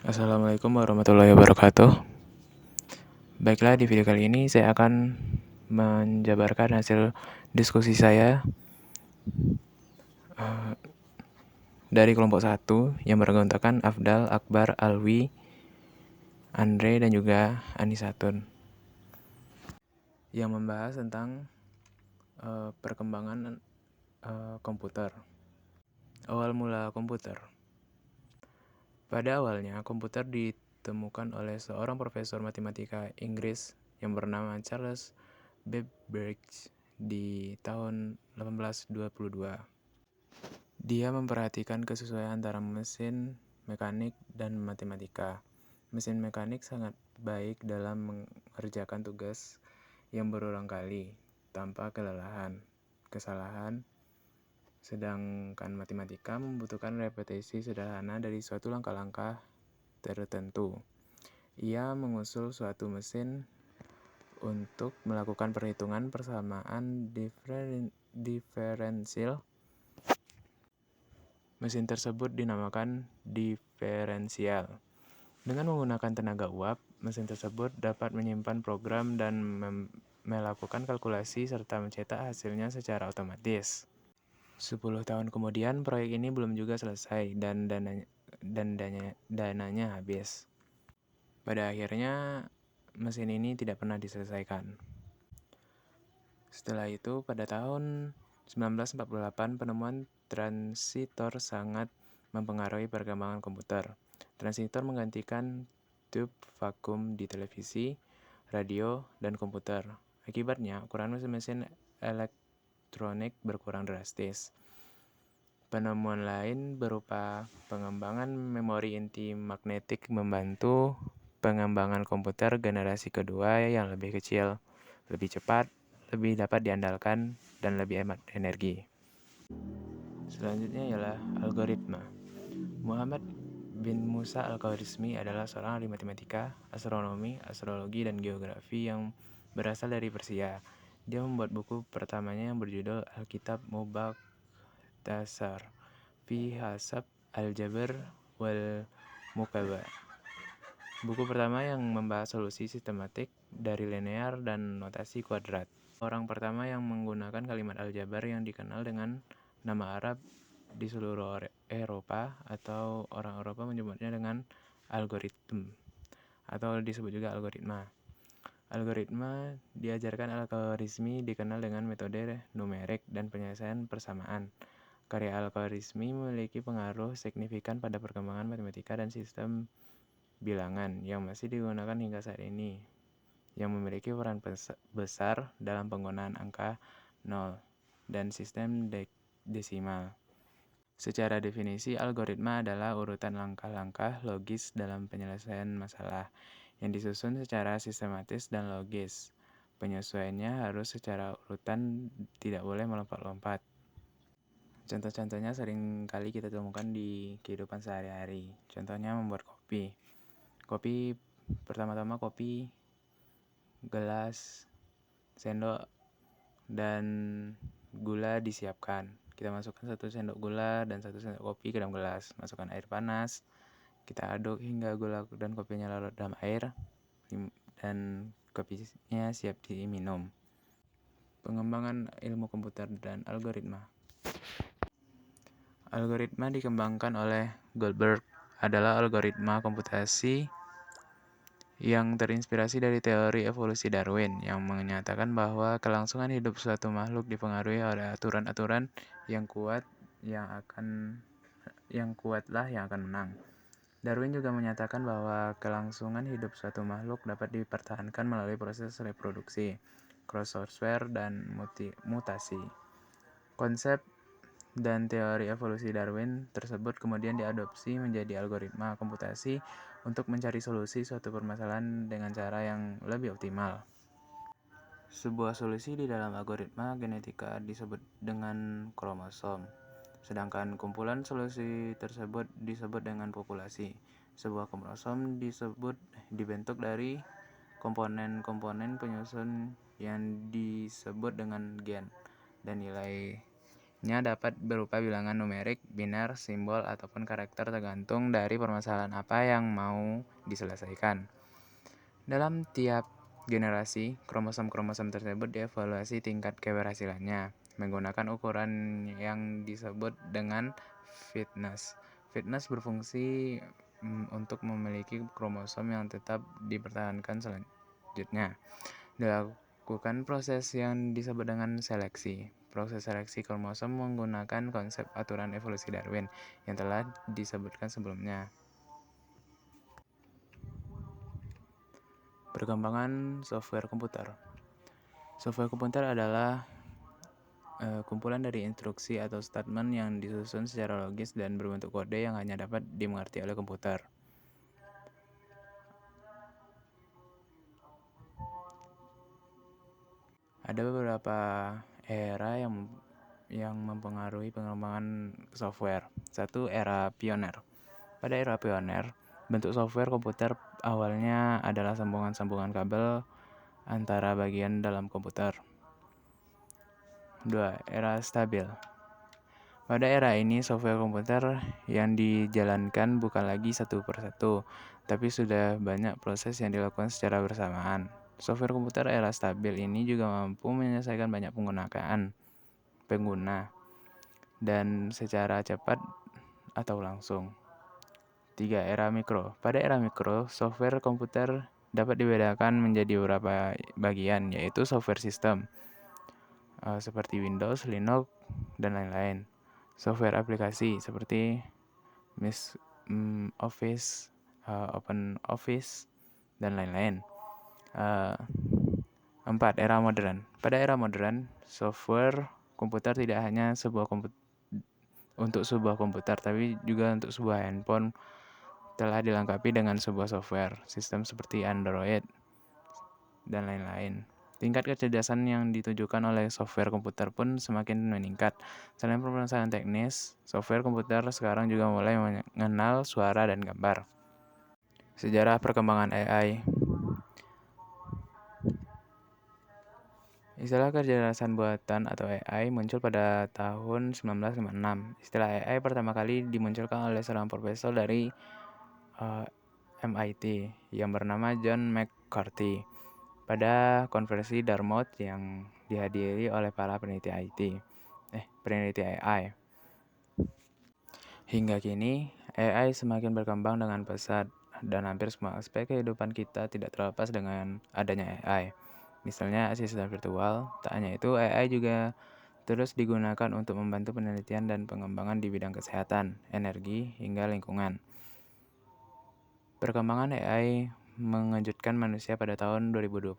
Assalamualaikum warahmatullahi wabarakatuh. Baiklah, di video kali ini saya akan menjabarkan hasil diskusi saya dari kelompok 1 yang beranggotakan Afdal, Akbar, Alwi, Andre, dan juga Anisatun, yang membahas tentang perkembangan komputer. Awal mula komputer. Pada awalnya, komputer ditemukan oleh seorang profesor matematika Inggris yang bernama Charles Babbage di tahun 1822. Dia memperhatikan kesesuaian antara mesin mekanik dan matematika. Mesin mekanik sangat baik dalam mengerjakan tugas yang berulang kali tanpa kesalahan, sedangkan matematika membutuhkan repetisi sederhana dari suatu langkah-langkah tertentu. Ia mengusul suatu mesin untuk melakukan perhitungan persamaan diferensial. Mesin tersebut dinamakan diferensial. Dengan menggunakan tenaga uap, mesin tersebut dapat menyimpan program dan melakukan kalkulasi serta mencetak hasilnya secara otomatis. 10 tahun kemudian, proyek ini belum juga selesai dan dananya habis. Pada akhirnya, mesin ini tidak pernah diselesaikan. Setelah itu, pada tahun 1948, penemuan transistor sangat mempengaruhi perkembangan komputer. Transistor menggantikan tube vakum di televisi, radio, dan komputer. Akibatnya, ukuran mesin-mesin elektronik berkurang drastis. Penemuan lain berupa pengembangan memori inti magnetik membantu pengembangan komputer generasi kedua yang lebih kecil, lebih cepat, lebih dapat diandalkan, dan lebih hemat energi. Selanjutnya ialah algoritma. Muhammad bin Musa al-Khwarizmi adalah seorang ahli matematika, astronomi, astrologi, dan geografi yang berasal dari Persia. Dia membuat buku pertamanya yang berjudul Alkitab Mubakhtasar fi Hasab al-Jabr wal Mukaba. Buku pertama yang membahas solusi sistematik dari linear dan notasi kuadrat. Orang pertama yang menggunakan kalimat aljabar yang dikenal dengan nama Arab di seluruh Eropa, atau orang Eropa menyebutnya dengan algoritma atau disebut juga algoritma. Algoritma diajarkan Al-Khwarizmi dikenal dengan metode numerik dan penyelesaian persamaan. Karya Al-Khwarizmi memiliki pengaruh signifikan pada perkembangan matematika dan sistem bilangan yang masih digunakan hingga saat ini, yang memiliki peran besar dalam penggunaan angka 0 dan sistem desimal. Secara definisi, algoritma adalah urutan langkah-langkah logis dalam penyelesaian masalah yang disusun secara sistematis dan logis. Penyesuaiannya harus secara urutan, tidak boleh melompat-lompat. Contoh-contohnya sering kali kita temukan di kehidupan sehari-hari. Contohnya membuat kopi. Pertama-tama kopi, gelas, sendok, dan gula disiapkan. Kita masukkan 1 sendok gula dan 1 sendok kopi ke dalam gelas. Masukkan air panas. Kita aduk hingga gula dan kopinya larut dalam air dan kopinya siap diminum. Pengembangan ilmu komputer dan algoritma. Algoritma dikembangkan oleh Goldberg adalah algoritma komputasi yang terinspirasi dari teori evolusi Darwin, yang menyatakan bahwa kelangsungan hidup suatu makhluk dipengaruhi oleh aturan-aturan yang kuatlah yang akan menang. Darwin juga menyatakan bahwa kelangsungan hidup suatu makhluk dapat dipertahankan melalui proses reproduksi, cross-over, dan mutasi. Konsep dan teori evolusi Darwin tersebut kemudian diadopsi menjadi algoritma komputasi untuk mencari solusi suatu permasalahan dengan cara yang lebih optimal. Sebuah solusi di dalam algoritma genetika disebut dengan kromosom, sedangkan kumpulan solusi tersebut disebut dengan populasi. Sebuah kromosom dibentuk dari komponen-komponen penyusun yang disebut dengan gen, dan dapat berupa bilangan numerik, biner, simbol, ataupun karakter tergantung dari permasalahan apa yang mau diselesaikan. Dalam tiap generasi, kromosom-kromosom tersebut dievaluasi tingkat keberhasilannya menggunakan ukuran yang disebut dengan fitness. Fitness berfungsi untuk memiliki kromosom yang tetap dipertahankan selanjutnya. Dilakukan proses yang disebut dengan seleksi. Proses seleksi kromosom menggunakan konsep aturan evolusi Darwin yang telah disebutkan sebelumnya. Perkembangan software komputer. Software komputer adalah kumpulan dari instruksi atau statement yang disusun secara logis dan berbentuk kode yang hanya dapat dimengerti oleh komputer. Ada beberapa era yang mempengaruhi pengembangan software. Satu, era pioner. Pada era pioner, bentuk software komputer awalnya adalah sambungan-sambungan kabel antara bagian dalam komputer. 2. Era stabil. Pada era ini, software komputer yang dijalankan bukan lagi satu persatu, tapi sudah banyak proses yang dilakukan secara bersamaan. Software komputer era stabil ini juga mampu menyelesaikan banyak pengguna dan secara cepat atau langsung. 3. Era mikro. Pada era mikro, software komputer dapat dibedakan menjadi beberapa bagian, yaitu software system, seperti Windows, Linux, dan lain-lain. Software aplikasi seperti Office, Open Office, dan lain-lain. 4. Era modern. Pada era modern, software komputer tidak hanya untuk sebuah komputer, tapi juga untuk sebuah handphone telah dilengkapi dengan sebuah software sistem seperti Android dan lain-lain. Tingkat kecerdasan yang ditujukan oleh software komputer pun semakin meningkat. Selain permasalahan teknis, software komputer sekarang juga mulai mengenal suara dan gambar. Sejarah perkembangan AI. Istilah kecerdasan buatan atau AI muncul pada tahun 1956. Istilah AI pertama kali dimunculkan oleh seorang profesor dari MIT yang bernama John McCarthy pada konferensi Dartmouth yang dihadiri oleh para peneliti AI. Hingga kini, AI semakin berkembang dengan pesat dan hampir semua aspek kehidupan kita tidak terlepas dengan adanya AI. Misalnya asisten virtual, tak hanya itu AI juga terus digunakan untuk membantu penelitian dan pengembangan di bidang kesehatan, energi, hingga lingkungan. Perkembangan AI mengejutkan manusia pada tahun 2022.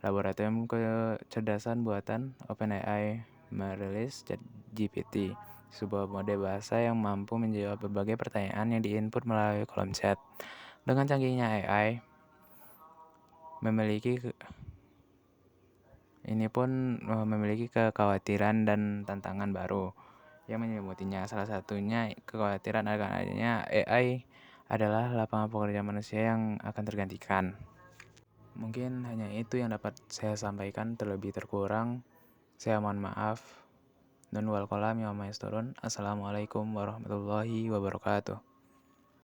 Laboratorium Kecerdasan Buatan OpenAI merilis ChatGPT, sebuah mode bahasa yang mampu menjawab berbagai pertanyaan yang diinput melalui kolom chat. Dengan canggihnya AI, ini pun memiliki kekhawatiran dan tantangan baru yang menyelimuti-nya. Salah satunya kekhawatiran akan adanya AI adalah lapangan pekerjaan manusia yang akan tergantikan. Mungkin hanya itu yang dapat saya sampaikan, terlebih terkurang saya mohon maaf. Nun wal qalam ya ma yasturun. Assalamualaikum warahmatullahi wabarakatuh.